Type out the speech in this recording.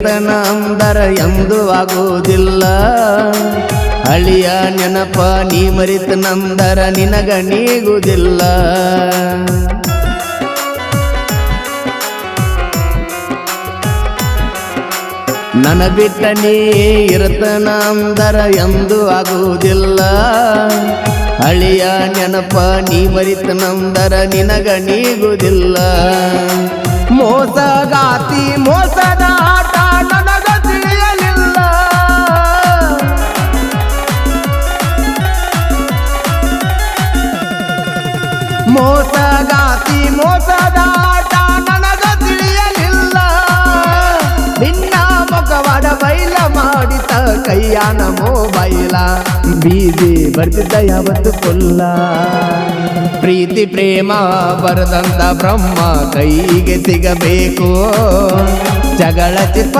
ಇರ್ತನ ಅಂದರ ಎಂದು ಆಗುವುದಿಲ್ಲ ಹಳಿಯ ನೆನಪ ನೀ ಮರಿತ ನಂದರ ನಿನಗ ನೀಗುವುದಿಲ್ಲ ನನ್ನ ಬಿಟ್ಟ ನೀ ಇರ್ತನ ಅಂದರ ಎಂದು ಆಗುವುದಿಲ್ಲ ಹಳಿಯ ನೆನಪ ನೀ ಮರಿತ ನಂದರ ನಿನಗ ನೀಗುವುದಿಲ್ಲ ಮೋಸಗಾತಿ ಮೋಸದ ಆಟ ನನಗ ತಿಳಿಯಲಿಲ್ಲ ಮೋಸಗಾತಿ ಮೋಸದ ಆಟ ನನಗ ತಿಳಿಯಲಿಲ್ಲ ನಿನ್ನ ಮುಖವಾಡ ಬೈಲ ಮಾಡಿತ ಕೈಯಾನ ಮೊಬೈಲ ಬೀದಿ ಬರ್ತಿದ್ದ ಯಾವತ್ತು ಕೊಲ್ಲ ಪ್ರೀತಿ ಪ್ರೇಮ ಬರದಂತ ಬ್ರಹ್ಮ ಕೈಗೆ ಸಿಗಬೇಕು ಜಗಳ ಚಿಪ್ಪ